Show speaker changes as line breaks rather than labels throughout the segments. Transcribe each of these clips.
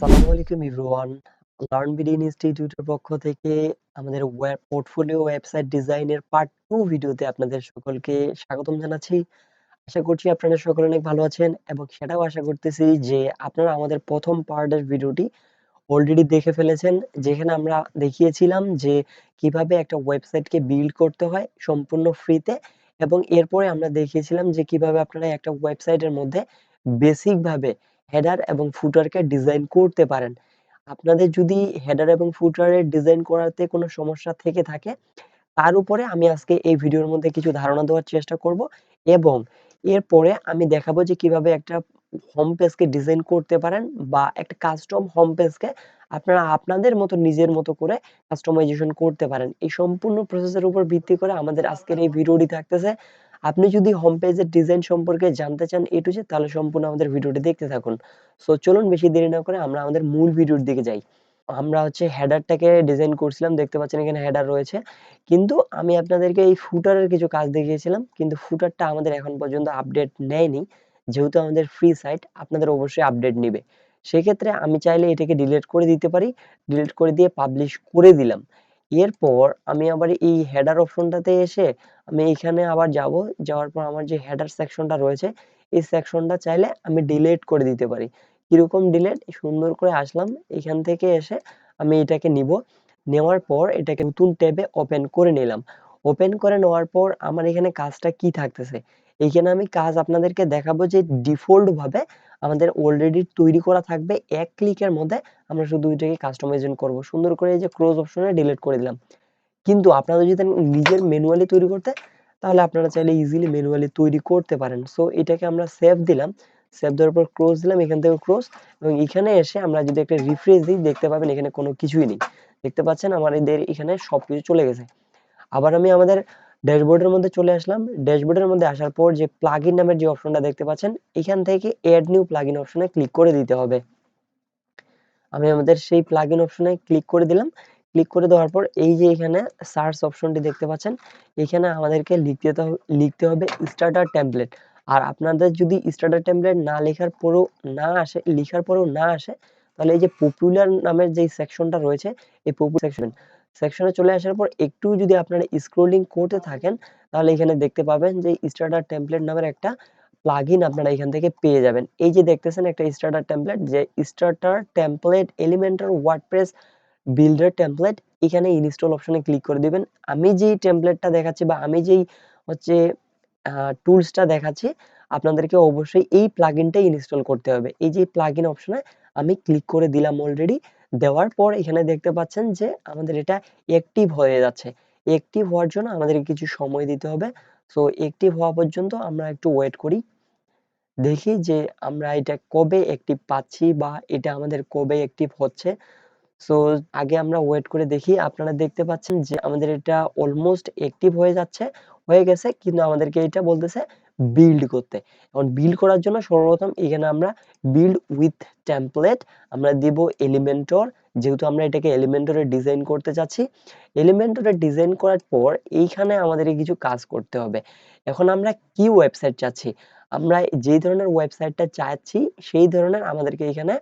আসসালামু আলাইকুম এভরিওয়ান। লার্নবিডি ইনস্টিটিউটের পক্ষ থেকে আমাদের পোর্টফোলিও ওয়েবসাইট ডিজাইনের পার্ট 2 ভিডিওতে আপনাদের সকলকে স্বাগতম জানাচ্ছি। আশা করছি আপনারা সকলে অনেক ভালো আছেন এবং সেটাও আশা করতেছি যে আপনারা আমাদের প্রথম পার্টের ভিডিওটি অলরেডি দেখে ফেলেছেন, যেখানে আমরা দেখিয়েছিলাম যে কিভাবে একটা ওয়েবসাইটকে বিল্ড করতে হয় সম্পূর্ণ ফ্রিতে, এবং এরপরে আমরা দেখিয়েছিলাম যে কিভাবে আপনারা একটা ওয়েবসাইটের মধ্যে বেসিক ভাবে হেডার এবং ফুটারকে ডিজাইন করতে পারেন। আপনাদের যদি হেডার এবং ফুটারের ডিজাইন করাতে কোনো সমস্যা থেকে থাকে, তার উপরে আমি আজকে এই ভিডিওর মধ্যে কিছু ধারণা দেওয়ার চেষ্টা করব, এবং এরপরে আমি দেখাবো যে কিভাবে একটা হোম পেজকে ডিজাইন করতে পারেন বা একটা কাস্টম হোম পেজকে আপনারা আপনাদের মতো নিজের মতো করে কাস্টমাইজেশন করতে পারেন। এই সম্পূর্ণ প্রসেসের উপর ভিত্তি করে আমাদের আজকের এই ভিডিওটি থাকতেছে। আপনি যদি হোম পেজের ডিজাইন সম্পর্কে জানতে চান এ টু জেড, তাহলে সম্পূর্ণ আমাদের ভিডিওটি দেখতে থাকুন। সো চলুন বেশি দেরি না করে আমরা আমাদের মূল ভিডিওর দিকে যাই। আমরা হেডারটাকে ডিজাইন করছিলাম, দেখতে পাচ্ছেন এখানে হেডার রয়েছে, কিন্তু আমি আপনাদেরকে এই ফুটারের কিছু কাজ দেখিয়েছিলাম, কিন্তু ফুটারটা আমাদের এখন পর্যন্ত আপডেট নেয়নি। যেহেতু আমাদের ফ্রি সাইট, আপনাদের অবশ্যই আপডেট নিবে। সেক্ষেত্রে আমি চাইলে এটাকে ডিলিট করে দিতে পারি। ডিলিট করে দিয়ে পাবলিশ করে দিলাম। এরপর আমি আবার এই হেডার অপশনটাতে এসে আমি এখানে আবার যাব। যাওয়ার পর আমার যে হেডার সেকশনটা রয়েছে, এই সেকশনটা চাইলে আমি ডিলিট করে দিতে পারি। কিরকম ডিলিট? সুন্দর করে আসলাম, এখান থেকে এসে আমি এটাকে নিব। নেওয়ার পর এটাকে নতুন ট্যাবে ওপেন করে নিলাম। ওপেন করে নেওয়ার পর আমার এখানে কাজটা কি থাকতেছে, এইখানে আমি কাজ আপনাদেরকে দেখাবো যে ডিফল্ট ভাবে আমাদের অলরেডি তৈরি করা থাকবে। এক ক্লিকের মধ্যে আমরা শুধু এটাকে কাস্টমাইজেশন করব। সুন্দর করে এই যে ক্লোজ অপশনে ডিলিট করে দিলাম। কিন্তু আপনারা যদি নিজের ম্যানুয়ালি তৈরি করতে, তাহলে আপনারা চাইলে ইজিলি ম্যানুয়ালি তৈরি করতে পারেন। সো এটাকে আমরা সেভ দিলাম। সেভ দেওয়ার পর ক্লোজ দিলাম, এখান থেকে ক্লোজ, এবং এখানে এসে আমরা যদি একটা রিফ্রেশ দিই, দেখতে পাবেন এখানে কোনো কিছুই নেই। দেখতে পাচ্ছেন আমাদের এখানে সবকিছু চলে গেছে। আবার আমি আমাদের ড্যাশবোর্ডের মধ্যে চলে আসলাম। ড্যাশবোর্ডের মধ্যে আসার পর যে প্লাগইন নামের যে অপশনটা দেখতে পাচ্ছেন, এখান থেকে এড নিউ প্লাগইন অপশনে ক্লিক করে দিতে হবে। আমি আমাদের সেই প্লাগইন অপশনে ক্লিক করে দিলাম। ক্লিক করে দেওয়ার পর এই যে এখানে সার্চ অপশনটি দেখতে পাচ্ছেন, এখানে আমাদেরকে লিখতে হবে স্টার্টার টেমপ্লেট। আর আপনাদের যদি স্টার্টার টেমপ্লেট না লেখার পরেও না আসে, তাহলে এই যে পপুলার নামের যে সেকশনটা রয়েছে, এই পপুলার সেকশনে চলে আসার পর একটু যদি আপনারা স্ক্রলিং করতে থাকেন, তাহলে এখানে দেখতে পাবেন যে স্টার্টার টেমপ্লেট নামের একটা প্লাগইন আপনারা এখান থেকে পেয়ে যাবেন। এই যে দেখতেছেন একটা স্টার্টার টেমপ্লেট, যে starter template Elementor WordPress builder template, এখানে ইনস্টল অপশনে ক্লিক করে দিবেন। আমি যেই টেমপ্লেটটা দেখাচ্ছি বা আমি যেই হচ্ছে টুলসটা দেখাচ্ছি, আপনাদেরকে অবশ্যই এই প্লাগইনটা ইনস্টল করতে হবে। এই যে প্লাগইন অপশনে আমি ক্লিক করে দিলাম অলরেডি। দেওয়ার পর এখানে দেখতে পাচ্ছেন যে আমাদের এটা অ্যাক্টিভ হয়ে যাচ্ছে। অ্যাক্টিভ হওয়ার জন্য আমাদের কিছু সময় দিতে হবে। সো অ্যাক্টিভ হওয়া পর্যন্ত আমরা একটু ওয়েট করি। দেখি যে আমরা এটা কবে অ্যাক্টিভ পাচ্ছি বা এটা আমাদের কবে অ্যাক্টিভ হচ্ছে। সো আগে আমরা ওয়েট করে দেখি। আপনারা দেখতে পাচ্ছেন যে আমাদের এটা অলমোস্ট অ্যাক্টিভ হয়ে গেছে, কিন্তু আমাদেরকে এটা বলতেছে বিল্ড করতে। এখন বিল্ড করার জন্য সর্বপ্রথম এখানে আমরা বিল্ড উইথ টেমপ্লেট আমরা দিব এলিমেন্টর। যেহেতু আমরা এটাকে এলিমেন্টরে ডিজাইন করতে চাচ্ছি, এলিমেন্টরে ডিজাইন করার পর এইখানে আমাদের কিছু কাজ করতে হবে। এখন আমরা কি ওয়েবসাইট চাচ্ছি, আমরা যে ধরনের ওয়েবসাইটটা চাচ্ছি সেই ধরনের আমাদেরকে এখানে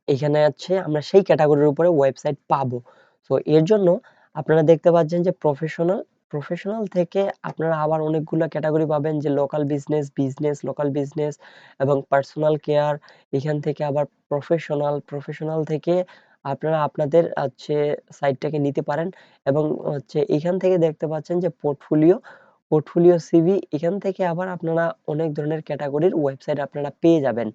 এখানে আমরা সেই ক্যাটাগরির উপরে ওয়েবসাইট পাবো। তো এর জন্য আপনারা দেখতে পাচ্ছেন যে প্রফেশনাল থেকে আপনারা আবার অনেকগুলো ক্যাটাগরি পাবেন, যে লোকাল বিজনেস এবং পার্সোনাল কেয়ার। এখান থেকে আবার প্রফেশনাল থেকে আপনারা আপনাদের সাইটটাকে নিতে পারেন, এবং এখান থেকে দেখতে পাচ্ছেন যে পোর্টফোলিও সিভি, এখান থেকে আবার আপনারা অনেক ধরনের ক্যাটাগরির ওয়েবসাইট আপনারা পেয়ে যাবেন।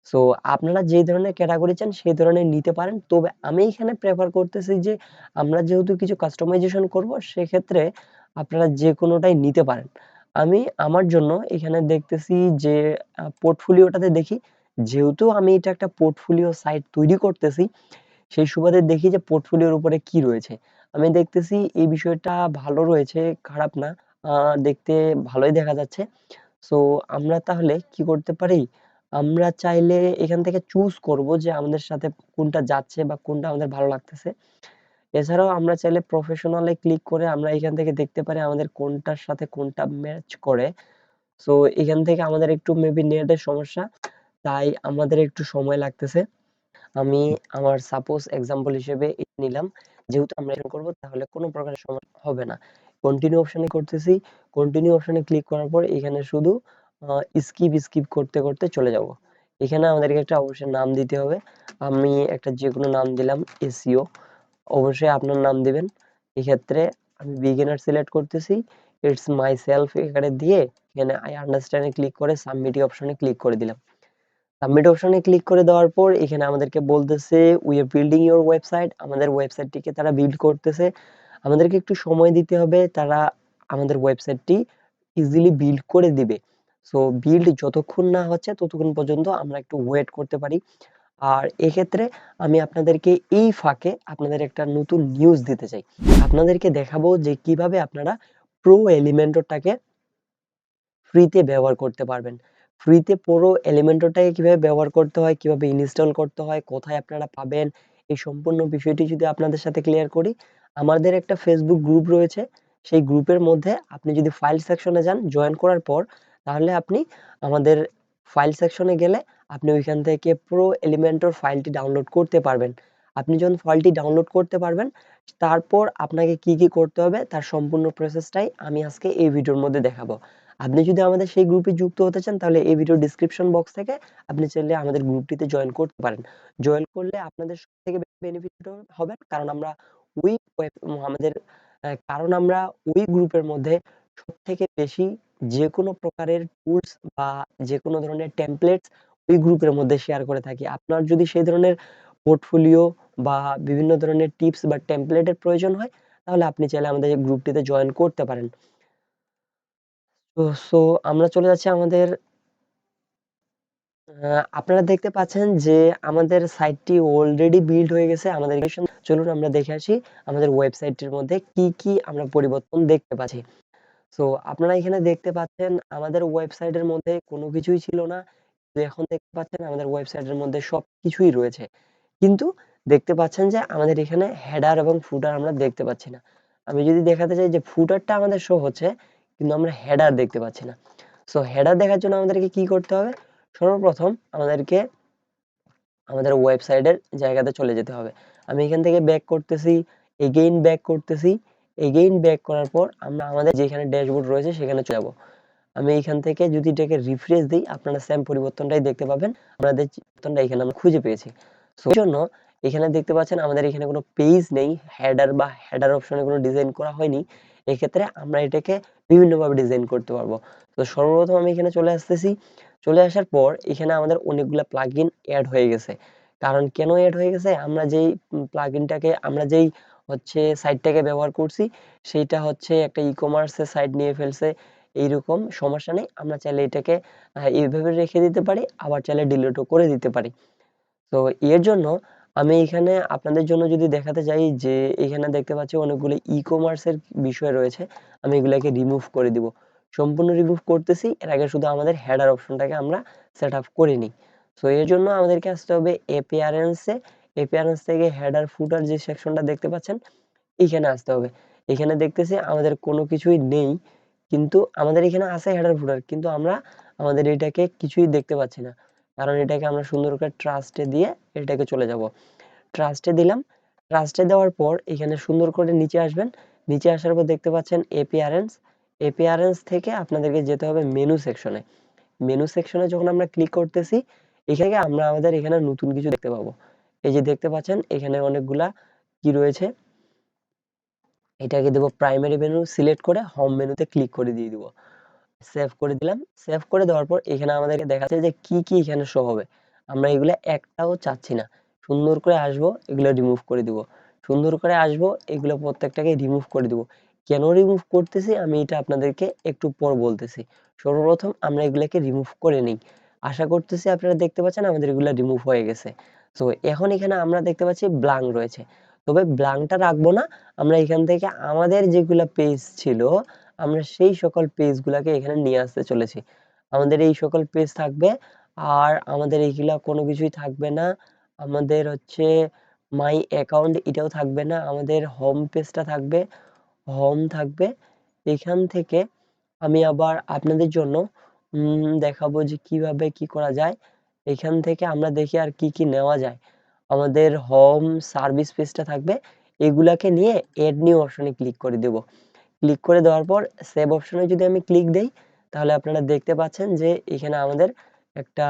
সো আপনারা যে ধরনের ক্যাটাগরি চান সেই ধরনের নিতে পারেন। তবে আমি এখানে প্রেফার করতেছি যে আমরা যেহেতু কিছু কাস্টমাইজেশন করব, সেক্ষেত্রে আপনারা যেকোনোটাই নিতে পারেন। আমি আমার জন্য এখানে দেখতেছি যে পোর্টফোলিওটাতে দেখি। যেহেতু আমি এটা একটা পোর্টফোলিও সাইট তৈরি করতেছি, সেই সুবাদে দেখি যে পোর্টফোলিওর উপরে কি রয়েছে। আমি দেখতেছি এই বিষয়টা ভালো রয়েছে, খারাপ না। আ দেখতে ভালোই দেখা যাচ্ছে। সো আমরা তাহলে কি করতে পারি? আমরা চাইলে এখান থেকে চুজ করব যে আমাদের সাথে কোনটা যাচ্ছে বা কোনটা আমাদের ভালো লাগতেছে। এছাড়াও আমরা চাইলে প্রফেশনাল এ ক্লিক করে আমরা এখান থেকে দেখতে পারি আমাদের কোনটার সাথে কোনটা ম্যাচ করে। সো এখান থেকে আমাদের একটু মেবি নেটের সমস্যা, তাই আমাদের একটু সময় লাগতেছে। আমি আমার সাপোজ এক্সাম্পল হিসেবে এটা নিলাম, যেহেতু আমরা এটা করব তাহলে কোনো প্রকার সমস্যা হবে না। কন্টিনিউ অপশনে করতেছি, কন্টিনিউ অপশনে ক্লিক করার পর এখানে শুধু স্কিপ স্কিপ করতে করতে চলে যাব। এখানে আমাদেরকে একটা অবশ্যই নাম দিতে হবে। আমি একটা যে কোনো নাম দিলাম এসইও, অবশ্যই আপনার নাম দিবেন। এক্ষেত্রে আমি বিগিনার সিলেক্ট করতেছি, ইটস মাই সেলফ এখানে দিয়ে এখানে আই আন্ডারস্ট্যান্ডে ক্লিক করে সাবমিট অপশনে ক্লিক করে দিলাম। সাবমিট অপশনে ক্লিক করে দেওয়ার পর এখানে আমাদেরকে বলতেছে we are building your website, আমাদের ওয়েবসাইটটিকে তারা বিল্ড করতেছে। আমাদেরকে একটু সময় দিতে হবে, তারা আমাদের ওয়েবসাইটটি ইজিলি বিল্ড করে দিবে। সো বিল্ড যতক্ষণ না হচ্ছে ততক্ষণ পর্যন্ত আমরা একটু ওয়েট করতে পারি। আর এক্ষেত্রে আমি আপনাদেরকে এই ফাঁকে আপনাদের একটা নতুন নিউজ দিতে চাই। আপনাদেরকে দেখাবো যে কিভাবে আপনারা প্রো এলিমেন্টরটাকে ফ্রিতে ব্যবহার করতে পারবেন। ফ্রিতে পুরো এলিমেন্টরটাকে কিভাবে ব্যবহার করতে হয়, কিভাবে ইনস্টল করতে হয়, কোথায় আপনারা পাবেন, এই সম্পূর্ণ বিষয়টি যদি আপনাদের সাথে ক্লিয়ার করি। আমাদের একটা ফেসবুক গ্রুপ রয়েছে। সেই গ্রুপের মধ্যে আপনি যদি ফাইল সেকশনে যান, জয়েন করার পর তাহলে আপনি আমাদের ফাইল সেকশনে গেলে আপনি ওইখান থেকে প্রো এলিমেন্টর ফাইলটি ডাউনলোড করতে পারবেন। আপনি যখন ফাইলটি ডাউনলোড করতে পারবেন, তারপর আপনাকে কি কি করতে হবে তার সম্পূর্ণ প্রসেসটাই আমি আজকে এই ভিডিওর মধ্যে দেখাবো। আপনি যদি আমাদের সেই গ্রুপে যুক্ত হতে চান তাহলে এই ভিডিও ডেসক্রিপশন বক্স থেকে আপনি চাইলে আমাদের গ্রুপটিতে জয়েন করতে পারেন। জয়েন করলে আপনাদের সবথেকে বেনিফিট হবে, কারণ আমরা ওই আমাদের কারণ আমরা ওই গ্রুপের মধ্যে সবথেকে বেশি যেকোনো প্রকারের টুলস বা যেকোনো ধরনের টেমপ্লেটস ওই গ্রুপের মধ্যে শেয়ার করে থাকি। আপনার যদি সেই ধরনের পোর্টফোলিও বা বিভিন্ন ধরনের টিপস বা টেমপ্লেটের প্রয়োজন হয় তাহলে আপনি চাইলে আমাদের এই গ্রুপটিতে জয়েন করতে পারেন। সো আমরা চলে যাচ্ছি আমাদের আপনারা দেখতে পাচ্ছেন যে আমাদের সাইটটি অলরেডি বিল্ড হয়ে গেছে। চলুন আমরা দেখে আসি আমাদের ওয়েবসাইটটির মধ্যে কি কি আমরা পরিবর্তন দেখতে পাচ্ছি। সো আপনারা এখানে দেখতে পাচ্ছেন আমাদের ওয়েবসাইটের মধ্যে কোনো কিছুই ছিল না। তো এখন দেখতে পাচ্ছেন আমাদের ওয়েবসাইটের মধ্যে সবকিছুই রয়েছে। কিন্তু দেখতে পাচ্ছেন যে আমাদের এখানে হেডার এবং ফুটার আমরা দেখতে পাচ্ছি না। আমি যদি দেখাতে চাই যে ফুটারটা আমাদের শো হচ্ছে কিন্তু আমরা হেডার দেখতে পাচ্ছি না। সো হেডার দেখার জন্য আমাদেরকে কি করতে হবে? সর্বপ্রথম আমাদেরকে আমাদের ওয়েবসাইটের জায়গাতে চলে যেতে হবে। আমি এখান থেকে ব্যাক করতেছি, এগেইন ব্যাক করতেছি, এগেইন ব্যাক করার পর আমরা আমাদের যেখানে ড্যাশবোর্ড রয়েছে সেখানে চলে যাব। আমি এইখান থেকে যদি এটাকে রিফ্রেশ দিই আপনারা সেম পরিবর্তনটাই দেখতে পাবেন। আমাদের পরিবর্তনটা এখানে আমরা খুঁজে পেয়েছি। সো এর জন্য এখানে দেখতে পাচ্ছেন আমাদের এখানে কোনো পেজ নেই, হেডার বা হেডার অপশনে কোনো ডিজাইন করা হয়নি। এক্ষেত্রে আমরা এটাকে বিভিন্নভাবে ডিজাইন করতে পারবো। তো সর্বপ্রথম আমি এখানে চলে আসতেছি। চলে আসার পর এখানে আমাদের অনেকগুলা প্লাগইন এড হয়ে গেছে। কারণ কেন এড হয়ে গেছে? আমরা যেই প্লাগইনটাকে আমরা যেই হচ্ছে সাইটটাকে ব্যবহার করছি সেইটা হচ্ছে একটা ই-কমার্সের সাইট নিয়ে ফেলছে। এইরকম সমস্যা নেই। আমরা চাইলে এটাকে এইভাবে রেখে দিতে পারি, আবার চাইলে ডিলিটও করে দিতে পারি। তো এর জন্য আমি এখানে আপনাদের জন্য যদি দেখাতে চাই যে এখানে দেখতে পাচ্ছি অনেকগুলো ই-কমার্সের বিষয় রয়েছে। আমি এগুলাকে রিমুভ করে দিব। সম্পূর্ণ রিমুভ করতেছি। এর আগে শুধু আমাদের হেডার অপশনটাকে আমরা সেট আপ করে নিই। সো এর জন্য আমাদেরকে আসতে হবে অ্যাপিয়ারেন্সে। অ্যাপিয়ারেন্স থেকে হেডার ফুটার যে সেকশনটা দেখতে পাচ্ছেন এইখানে আসতে হবে। এখানে দেখতেছি আমাদের কোনো কিছুই নেই। কিন্তু আমাদের এখানে আছে হেডার ফুটার, কিন্তু আমরা আমাদের এটাকে কিছুই দেখতে পাচ্ছি না। কারণ এটাকে আমরা সুন্দর করে ট্রাস্টে দিয়ে এটাকে চলে যাব। ট্রাস্টে দিলাম। ট্রাস্টে দেওয়ার পর এখানে সুন্দর করে নিচে আসবেন। নিচে আসার পর দেখতে পাচ্ছেন অ্যাপিয়ারেন্স। অ্যাপিয়ারেন্স থেকে আপনাদেরকে যেতে হবে মেনু সেকশনে। মেনু সেকশনে যখন আমরা ক্লিক করতেছি এখানে আমরা আমাদের এখানে নতুন কিছু দেখতে পাবো। এই যে দেখতে পাচ্ছেন এখানে অনেকগুলা কি রয়েছে, এটাকে দেব প্রাইমারি মেনু, সিলেক্ট করে হোম মেনুতে ক্লিক করে দিয়ে দিব। সেভ করে দিলাম। সেভ করে দেওয়ার পর এখানে আমাদেরকে দেখাচ্ছে যে কি কি এখানে শো হবে। আমরা এগুলা একটাও চাচ্ছি না। সুন্দর করে আসবো, এগুলো রিমুভ করে দিব। সুন্দর করে আসবো, এগুলো প্রত্যেকটাকে রিমুভ করে দিব। কেন রিমুভ করতেছি আমি এটা আপনাদেরকে একটু পর বলতেছি। সর্বপ্রথম আমরা এগুলাকে রিমুভ করে নিই। আশা করতেছি আপনারা দেখতে পাচ্ছেন আমাদের এগুলা রিমুভ হয়ে গেছে। তো এখন এখানে আমরা দেখতে পাচ্ছি ব্ল্যাঙ্ক রয়েছে। তবে ব্ল্যাঙ্কটা রাখবো না। আমরা এখান থেকে আমাদের যেগুলা পেজ ছিল আমরা সেই সকল পেজগুলাকে এখানে নিয়ে আসতে চলেছি। আমাদের এই সকল পেজ থাকবে। আর আমাদের এইগুলা কোনো কিছুই থাকবে না। আমাদের হচ্ছে মাই অ্যাকাউন্ট এটাও থাকবে না। আমাদের হোম পেজটা থাকবে, হোম থাকবে। এখান থেকে আমি আবার আপনাদের জন্য দেখাবো যে কিভাবে কি করা যায়। এখান থেকে আমরা দেখি আর কি কি নেওয়া যায়। আমাদের হোম সার্ভিস পেজটা থাকবে, এগুলাকে নিয়ে এড নিউ অপশনে ক্লিক করে দেব। ক্লিক করে দেওয়ার পর সেভ অপশনে যদি আমি ক্লিক দেই, তাহলে আপনারা দেখতে পাচ্ছেন যে এখানে আমাদের একটা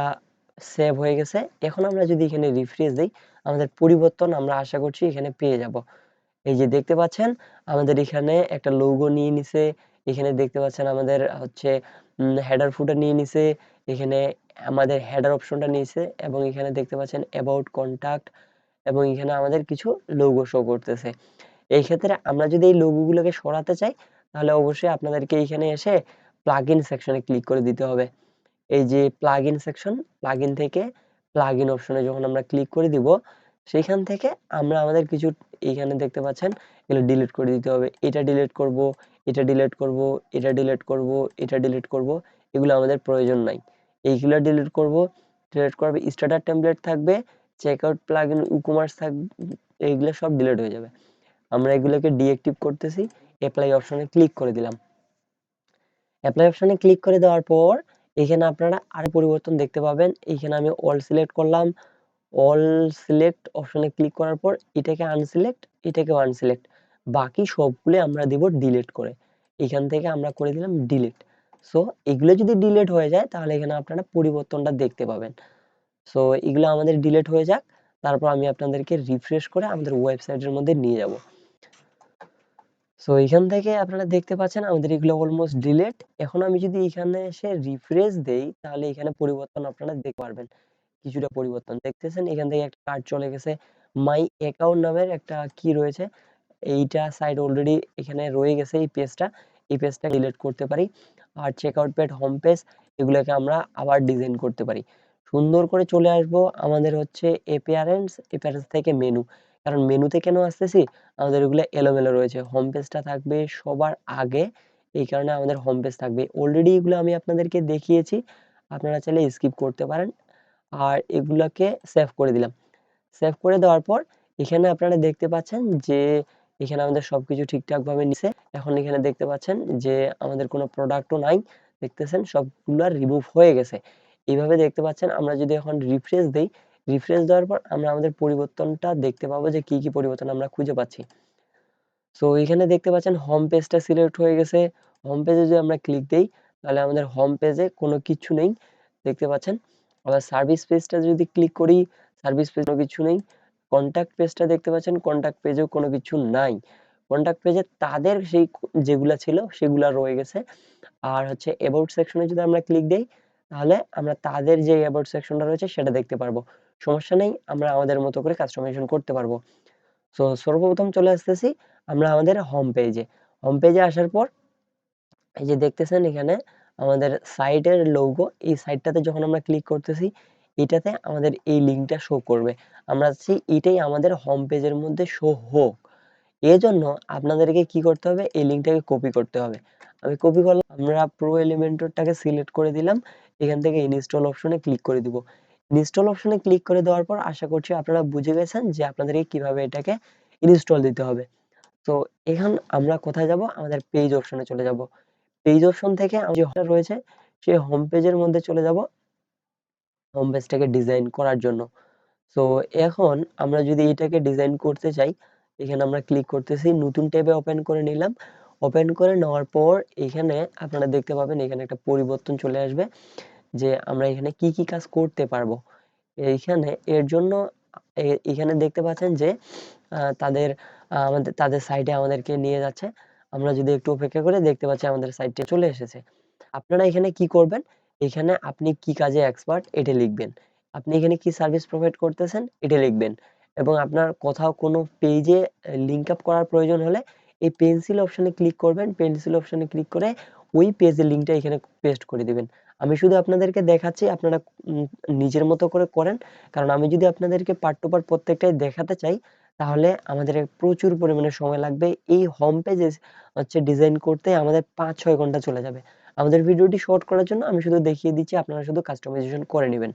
সেভ হয়ে গেছে। এখন আমরা যদি এখানে রিফ্রেশ দেই, আমাদের পরিবর্তন আমরা আশা করছি এখানে পেয়ে যাব। এই যে দেখতে পাচ্ছেন আমাদের এখানে একটা লোগো নিয়ে নিছে, এখানে দেখতে পাচ্ছেন আমাদের হচ্ছে হেডার ফুটার নিয়ে নিছে, এখানে আমাদের হেডার অপশনটা নিয়েছে, এবং এখানে দেখতে পাচ্ছেন অ্যাবাউট কন্টাক্ট, এবং এখানে আমাদের কিছু লোগো শো করতেছে। এই ক্ষেত্রে আমরা যদি এই লোগোগুলোকে সরাতে চাই, তাহলে অবশ্যই আপনাদেরকে এখানে এসে প্লাগইন সেকশনে ক্লিক করে দিতে হবে। এই যে প্লাগইন সেকশন, প্লাগইন থেকে প্লাগইন অপশনে যখন আমরা ক্লিক করে দিব, সেইখান থেকে আমরা আমাদের কিছু এখানে দেখতে পাচ্ছেন এগুলো ডিলিট করে দিতে হবে। এটা ডিলিট করব, এটা ডিলিট করব, এটা ডিলিট করব, এটা ডিলিট করব, এগুলো আমাদের প্রয়োজন নাই। এইগুলো ডিলিট করব, ডিলিট করব। স্টার্টার টেমপ্লেট থাকবে, চেকআউট প্লাগইন ই-কমার্স থাকবে, এইগুলো সব ডিলিট হয়ে যাবে। আমরা এগুলোকে ডিঅ্যাক্টিভ করতেছি, অ্যাপ্লাই অপশনে ক্লিক করে দিলাম। অ্যাপ্লাই অপশনে ক্লিক করে দেওয়ার পর এখানে আপনারা আরো পরিবর্তন দেখতে পাবেন। এখানে আমি অল সিলেক্ট করলাম, অল সিলেক্ট অপশনে ক্লিক করার পর এটাকে আনসিলেক্ট, এটাকেও আনসিলেক্ট, বাকি সবগুলো আমরা দেব ডিলিট করে। এখান থেকে আমরা করে দিলাম ডিলিট। সো এগুলো যদি ডিলিট হয়ে যায়, তাহলে এখানে আপনারা পরিবর্তনটা দেখতে পাবেন। সো এগুলো আমাদের ডিলিট হয়ে যাক, তারপর আমি আপনাদেরকে রিফ্রেশ করে আমাদের ওয়েবসাইটের মধ্যে নিয়ে যাব। সো এখান থেকে আপনারা দেখতে পাচ্ছেন আমাদের এগুলো অলমোস্ট ডিলিট। এখন আমি যদি এখানে এসে রিফ্রেশ দেই, তাহলে এখানে পরিবর্তন আপনারা দেখতে পারবেন। কিছুটা পরিবর্তন দেখতেছেন, এখান থেকে একটা কার্ড চলে গেছে, মাই অ্যাকাউন্ট নামের একটা কি রয়েছে, এইটা সাইড অলরেডি এখানে রয়ে গেছে। এই পেজটা, এই পেজটা ডিলিট করতে পারি। আর চেকআউট পেজ, হোম পেজ, এগুলোকে আমরা আবার ডিজাইন করতে পারি। সুন্দর করে চলে আসব আমাদের হচ্ছে অ্যাপিয়ারেন্স, অ্যাপিয়ারেন্স থেকে মেনু। কারণ মেনুতে কেন আসতেছি, আমাদের এগুলো এলোমেলো রয়েছে। হোম পেজটা থাকবে সবার আগে, এই কারণে আমাদের হোম পেজ থাকবে। অলরেডি এগুলো আমি আপনাদেরকে দেখিয়েছি, আপনারা চাইলে স্কিপ করতে পারেন। আর এগুলাকে সেভ করে দিলাম। সেভ করে দেওয়ার পর এখানে আপনারা দেখতে পাচ্ছেন যে এখানে আমাদের সবকিছু ঠিকঠাক ভাবে নিছে। এখন এখানে দেখতে পাচ্ছেন যে আমাদের কোনো প্রোডাক্টও নাই, দেখতেছেন সবগুলা রিমুভ হয়ে গেছে। এইভাবে দেখতে পাচ্ছেন। আমরা যদি এখন রিফ্রেশ দেই, রিফ্রেশ দেওয়ার পর আমরা আমাদের পরিবর্তনটা দেখতে পাবো যে কি কি পরিবর্তন আমরা খুঁজে পাচ্ছি। সো এখানে দেখতে পাচ্ছেন হোম পেজটা সিলেক্ট হয়ে গেছে। হোম পেজে যদি আমরা ক্লিক দেই, তাহলে আমাদের হোম পেজে কোনো কিছু নেই, দেখতে পাচ্ছেন। আবার সার্ভিস পেজটা যদি ক্লিক করি, সার্ভিস পেজ কোনো কিছু নেই। কন্টাক্ট পেজটা দেখতে পাচ্ছেন, কন্টাক্ট পেজেও কোনো কিছু নাই। কন্টাক্ট পেজে তাদের সেই যেগুলা ছিল সেগুলা রয়ে গেছে। আর হচ্ছে অ্যাবাউট সেকশনে যদি আমরা ক্লিক দেই, তাহলে আমরা তাদের যে অ্যাবাউট সেকশনটা রয়েছে সেটা দেখতে পারবো। সমস্যা নেই, আমরা আমাদের মতো করে কাস্টমাইজেশন করতে পারবো। সো সর্বপ্রথম চলে আসতেছি আমরা আমাদের হোম পেজে। হোম পেজে আসার পর এই যে দেখতেছেন এখানে আমাদের সাইটের লোগো, এই সাইটটাতে যখন আমরা ক্লিক করতেছি, এটাতে আমাদের এই লিঙ্কটা শো করবে। আমরা চাচ্ছি এটাই আমাদের হোম পেজের মধ্যে শো হোক। এজন্য আপনাদেরকে কি করতে হবে, এই লিঙ্কটাকে কপি করতে হবে। আমি কপি করলাম, আমরা প্রো এলিমেন্টরটাকে সিলেক্ট করে দিলাম, এখান থেকে ইনস্টল অপশনে ক্লিক করে দিব। ইনস্টল অপশনে ক্লিক করে দেওয়ার পর আশা করছি আপনারা বুঝে গেছেন যে আপনাদেরকে কিভাবে এটাকে ইনস্টল দিতে হবে। তো এখন আমরা কোথায় যাব, আমাদের পেজ অপশনে চলে যাব। পেজ অপশন থেকে যে হোমটা রয়েছে সেই হোম পেজের মধ্যে চলে যাব হোম পেজটাকে ডিজাইন করার জন্য। সো এখন আমরা যদি এটাকে ডিজাইন করতে চাই, এখানে আমরা ক্লিক করতেছি, নতুন ট্যাবে ওপেন করে নিলাম। ওপেন করে নেওয়ার পর এখানে আপনারা দেখতে পাবেন এখানে একটা পরিবর্তন চলে আসবে যে আমরা এখানে কি কি কাজ করতে পারবো। এইখানে এর জন্য এখানে দেখতে পাচ্ছেন যে তাদের আমাদের তাদের সাইটে আমাদেরকে নিয়ে যাচ্ছে। আমরা যদি একটু অপেক্ষা করে দেখতে পাচ্ছি আমাদের সাইটে চলে এসেছে। আপনারা এখানে কি করবেন, এখানে আপনি কি কাজে এক্সপার্ট এটা লিখবেন। আপনি এখানে কি সার্ভিস প্রোভাইড করতেছেন এটা লিখবেন, এবং আপনার কোথাও কোনো পেজে লিংক আপ করার প্রয়োজন হলে এই পেন্সিল অপশনে ক্লিক করবেন। পেন্সিল অপশনে ক্লিক করে ওই পেজের লিংকটা এখানে পেস্ট করে দিবেন। আমি শুধু আপনাদেরকে দেখাচ্ছি, আপনারা নিজের মতো করে করেন। কারণ আমি যদি আপনাদেরকে পার্ট টু পার্ট প্রত্যেকটাই দেখাতে চাই, তাহলে আমাদের প্রচুর পরিমাণে সময় লাগবে। এই হোম পেজে হচ্ছে ডিজাইন করতে আমাদের ৫-৬ ঘন্টা চলে যাবে। আমাদের ভিডিওটি শর্ট করার জন্য আমি শুধু দেখিয়ে দিচ্ছি, আপনারা শুধু কাস্টমাইজেশন করে নেবেন।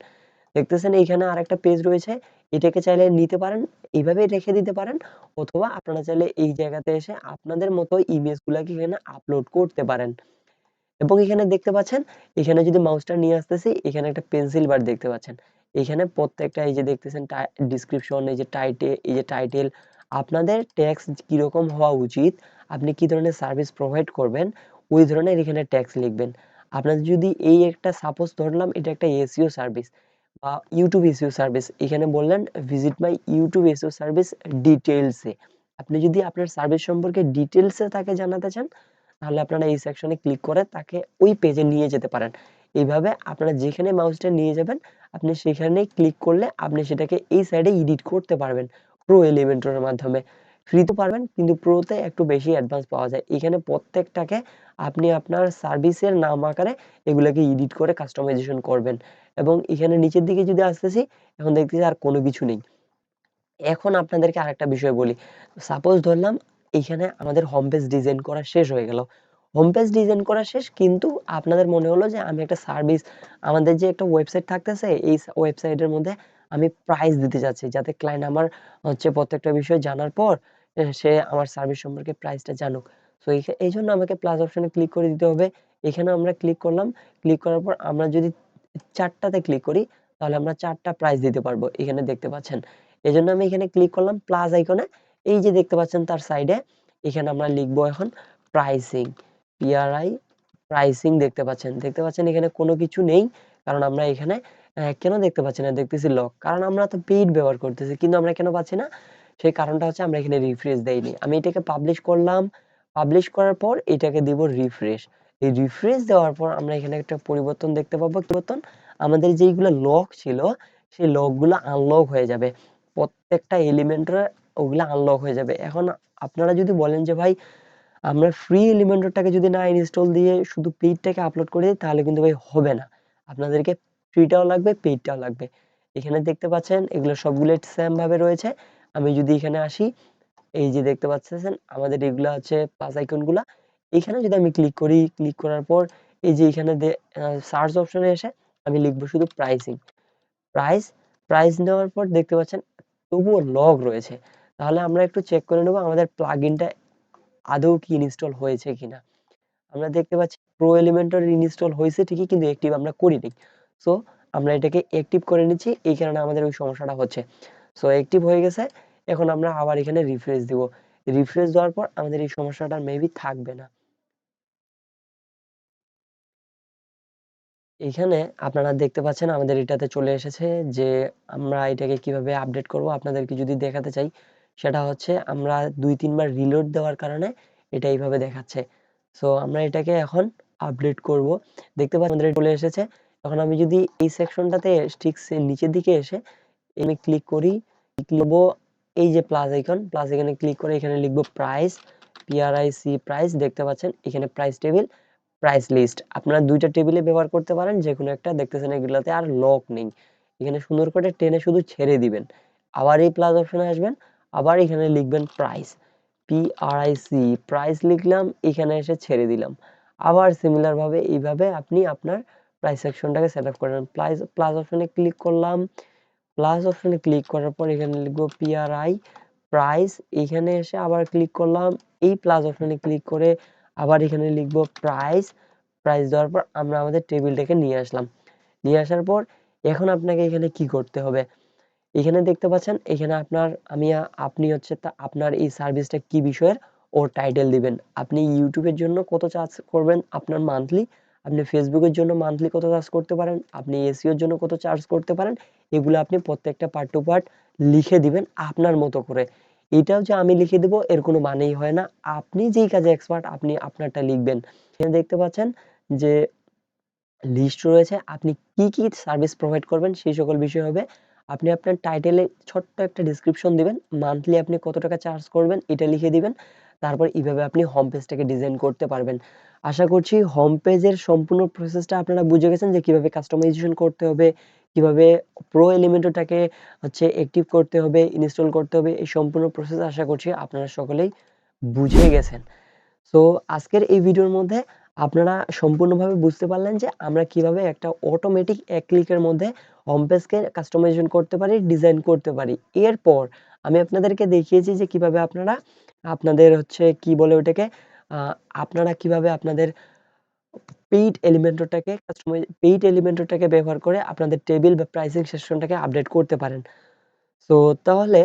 দেখতেছেন এইখানে আরেকটা পেজ রয়েছে, এটাকে চাইলে নিতে পারেন, এইভাবেই রেখে দিতে পারেন, অথবা আপনারা চাইলে এই জায়গাতে এসে আপনাদের মতো ইমেজগুলাকে এখানে আপলোড করতে পারেন। এবং এখানে দেখতে পাচ্ছেন, এখানে যদি মাউসটা নিয়ে আসতেছি, এখানে একটা পেন্সিল বার দেখতে পাচ্ছেন। এখানে প্রত্যেকটা এই যে দেখতেছেন ডিসক্রিপশন, এই যে টাইটেল, আপনাদের ট্যাক্স কিরকম হওয়া উচিত, আপনি কি ধরনের সার্ভিস প্রোভাইড করবেন, ওই ধরনের এখানে ট্যাক্স লিখবেন। আপনাদের যদি এই একটা সাপোজ ধরলাম এটা একটা এসইও সার্ভিস বা ইউটিউব এসইও সার্ভিস, এখানে বললেন visit my YouTube SEO service ডিটেইলসে। আপনি যদি আপনার সার্ভিস সম্পর্কে ডিটেইলসে তাকে জানাতে চান, তাহলে আপনারা এই সেকশনে ক্লিক করে তাকে ওই পেজে নিয়ে যেতে পারেন। এইভাবে আপনারা যেখানে মাউসটা নিয়ে যাবেন, আপনি সেখানেই ক্লিক করলে আপনি সেটাকে এই সাইডে এডিট করতে পারবেন প্রো এলিমেন্টরের মাধ্যমে। ফ্রিতে পারবেন, কিন্তু প্রোতে একটু বেশি অ্যাডভান্স পাওয়া যায়। এখানে প্রত্যেকটাকে আপনি আপনার সার্ভিসের নাম আকারে এগুলাকে এডিট করে কাস্টমাইজেশন করবেন। এবং এখানে নিচের দিকে যদি আসতেছি, এখন দেখতেছি আর কোনো কিছু নেই। এখন আপনাদেরকে আরেকটা বিষয় বলি। সাপোজ ধরলাম এইখানে আমাদের হোম পেজ ডিজাইন করা শেষ হয়ে গেল। হোম পেজ ডিজাইন করা শেষ, কিন্তু আপনাদের মনে হলো যে আমি একটা সার্ভিস, আমাদের যে একটা ওয়েবসাইট থাকতেছে এই ওয়েবসাইটের মধ্যে আমি প্রাইস দিতে চাচ্ছি, যাতে ক্লায়েন্ট আমার হচ্ছে প্রত্যেকটা বিষয় জানার পর সে আমার সার্ভিস সম্পর্কে প্রাইসটা জানুক। তো এই জন্য আমাকে প্লাস অপশনে ক্লিক করে দিতে হবে। এখানে আমরা ক্লিক করলাম। ক্লিক করার পর আমরা যদি ৪ টাতে ক্লিক করি, তাহলে আমরা ৪ টা প্রাইস দিতে পারবো। এখানে দেখতে পাচ্ছেন। এজন্য আমি এখানে ক্লিক করলাম প্লাস আইকনে। এই যে দেখতে পাচ্ছেন তার সাইডে, এখানে আমরা লিখবো এখন প্রাইসিং, পিআরআই, প্রাইসিং দেখতে পাচ্ছেন। দেখতে পাচ্ছেন এখানে কোনো কিছু নেই। কারণ আমরা এখানে কেন দেখতে পাচ্ছি না? দেখতেছি লক। কারণ আমরা তো পেইড ব্যবহার করতেছি। কিন্তু আমরা কেন পাচ্ছি না? সেই কারণটা হচ্ছে আমরা এখানে রিফ্রেশ দেইনি। আমি এটাকে পাবলিশ করলাম। পাবলিশ করার পর এটাকে দিব রিফ্রেশ। এই রিফ্রেশ দেওয়ার পর আমরা এখানে একটা পরিবর্তন দেখতে পাবো। কি পরিবর্তন? আমাদের যেইগুলো লক ছিল, সেই লক গুলো আনলক হয়ে যাবে। প্রত্যেকটা এলিমেন্টরে ওগুলা আনলক হয়ে যাবে। এখন আপনারা যদি বলেন যে ভাই আমরা ফ্রি এলিমেন্টরটাকে যদি না ইনস্টল দিয়ে শুধু পেইডটাকে আপলোড করে দিই, তাহলে কিন্তু ভাই হবে না। আপনাদেরকে ফ্রিটাও লাগবে, পেইডটাও লাগবে। এখানে দেখতে পাচ্ছেন এগুলো সবগুলো সেম ভাবে রয়েছে। আমি যদি এখানে আসি, এই যে দেখতে পাচ্ছেন আমাদের এগুলা হচ্ছে প্লাস আইকন গুলা। এখানে যদি আমি ক্লিক করি, ক্লিক করার পর এই যে এখানে সার্চ অপশনে এসে আমি লিখবো শুধু প্রাইসিং। প্রাইস, প্রাইস নেওয়ার পর দেখতে পাচ্ছেন তবুও লগ রয়েছে। তাহলে আমরা একটু চেক করে নেব আমাদের প্লাগইনটা আদৌ কি ইনস্টল হয়েছে কিনা। আমরা দেখতে পাচ্ছি প্রো এলিমেন্টর ইনস্টল হয়েছে ঠিকই, কিন্তু অ্যাক্টিভ আমরা করিনি। সো আমরা এটাকে অ্যাক্টিভ করে নিচ্ছি, এই কারণে আমাদের ওই সমস্যাটা হচ্ছে। সো অ্যাক্টিভ হয়ে গেছে। এখন আমরা আবার এখানে রিফ্রেশ দিব। রিফ্রেশ দেওয়ার পর আমাদের এই সমস্যাটা মেবি থাকবে না। এইখানে আপনারা দেখতে পাচ্ছেন আমাদের এটাতে চলে এসেছে যে আমরা এটাকে কিভাবে আপডেট করব আপনাদেরকে যদি দেখাতে চাই, সেটা হচ্ছে আমরা ২-৩ বার রিলোড দেওয়ার কারণে এটা এইভাবে দেখাচ্ছে। সো আমরা এটাকে এখন আপডেট করব। দেখতে পাচ্ছেন আমাদের চলে এসেছে। এখন আমি যদি এই সেকশনটাতে ঠিক নিচের দিকে এসে আমি ক্লিক করি, লিখব এই যে প্লাস আইকন, প্লাস আইকনে ক্লিক করে এখানে লিখব প্রাইস, পিআরআইসি প্রাইস, দেখতে পাচ্ছেন এখানে প্রাইস টেবিল, প্রাইস লিস্ট। আপনারা ২ টা টেবিলে ব্যবহার করতে পারেন, যেকোনো একটা। দেখতেছেন এগুলাতে আর লক নেই। এখানে সুন্দর করে টেনে শুধু ছেড়ে দিবেন। আবার এই প্লাস অপশনে আসবেন, আবার এখানে লিখবেন প্রাইস, পিআরআইসি প্রাইস লিখলাম, এখানে এসে ছেড়ে দিলাম। আবার সিমিলার ভাবে এইভাবে আপনি আপনার প্রাইস সেকশনটাকে সেটআপ করবেন। প্লাস প্লাস অপশনে ক্লিক করলাম। প্লাস অপশনে ক্লিক করার পর এখানে লিখব পিআরআই প্রাইস, এখানে এসে আবার ক্লিক করলাম। এই প্লাস অপশনে ক্লিক করে আবার এখানে লিখব প্রাইস। প্রাইস দেওয়ার পর আমরা আমাদের টেবিলটাকে নিয়ে আসলাম। নিয়ে আসার পর এখন আপনাকে এখানে কি করতে হবে? এখানে দেখতে পাচ্ছেন এখানে আপনি হচ্ছে আপনার এই সার্ভিসটা কি বিষয়ের ওর টাইটেল দিবেন। আপনি ইউটিউবের জন্য কত চার্জ করবেন আপনার মান্থলি, আপনি ফেসবুকের জন্য মান্থলি কত চার্জ করতে পারেন, আপনি এসইওর জন্য কত চার্জ করতে পারেন, এগুলো আপনি প্রত্যেকটা পার্ট টু পার্ট লিখে দিবেন আপনার মতো করে। এটাও যে আমি লিখে দিব এর কোনো মানেই হয় না। আপনি যেই কাজে এক্সপার্ট আপনি আপনারটা লিখবেন। এখানে দেখতে পাচ্ছেন যে লিস্ট রয়েছে। আপনি কি, কি সার্ভিস প্রোভাইড করবেন সেই সকল বিষয় হবে। আপনি আপনার টাইটেলে ছোট্ট একটা ডেসক্রিপশন দিবেন। মান্থলি আপনি কত টাকা চার্জ করবেন এটা লিখে দিবেন। তারপর এভাবে আপনি হোম পেজটাকে ডিজাইন করতে পারবেন। আশা করছি হোম পেজের সম্পূর্ণ প্রসেসটা আপনারা বুঝে গেছেন যে কিভাবে কাস্টমাইজেশন করতে হবে, কিভাবে প্রো এলিমেন্টরটাকে হচ্ছে অ্যাক্টিভ করতে হবে, ইনস্টল করতে হবে। এই সম্পূর্ণ প্রসেস আশা করছি আপনারা সকলেই বুঝে গেছেন। সো আজকের এই ভিডিওর মধ্যে আপনারা সম্পূর্ণভাবে বুঝতে পারলেন যে আমরা কিভাবে একটা অটোমেটিক এক ক্লিকের মধ্যে হোম পেজকে কাস্টমাইজেশন করতে পারি, ডিজাইন করতে পারি। এরপর আমি আপনাদেরকে দেখিয়েছি যে কিভাবে আপনারা আপনাদের হচ্ছে কি বলে ওটাকে, আপনারা কিভাবে আপনাদের পেইড এলিমেন্টরটাকে ব্যবহার করে আপনাদের টেবিল বা প্রাইসিং সেকশনটাকে আপডেট করতে পারেন। সো তাহলে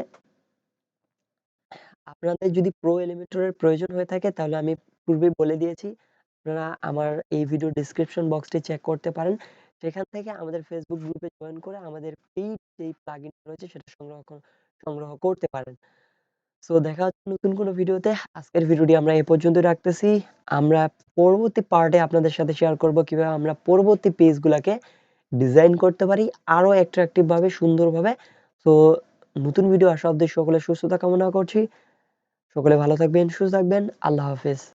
আপনাদের যদি প্রো এলিমেন্টরের প্রয়োজন হয়ে থাকে তাহলে আমি পূর্বেই বলে দিয়েছি। আপনারা আমার এই ভিডিও ডেসক্রিপশন বক্সটি চেক করতে পারেন। সেখান থেকে আমাদের ফেসবুক গ্রুপে জয়েন করে আমাদের পেইড যেই প্লাগইন রয়েছে সেটা সংগ্রহ করতে পারেন। সো দেখা হচ্ছে নতুন কোনো ভিডিওতে। আজকের ভিডিওটি আমরা এ পর্যন্তই রাখতেছি। আমরা পরবর্তী পার্টে আপনাদের সাথে শেয়ার করব কিভাবে আমরা পরবর্তী পেজগুলাকে ডিজাইন করতে পারি আরো অ্যাট্রাকটিভ ভাবে, সুন্দরভাবে। সো নতুন ভিডিও আসা অবধি সকলের সুস্থতা কামনা করছি। সকলে ভালো থাকবেন, সুস্থ থাকবেন। আল্লাহ হাফেজ।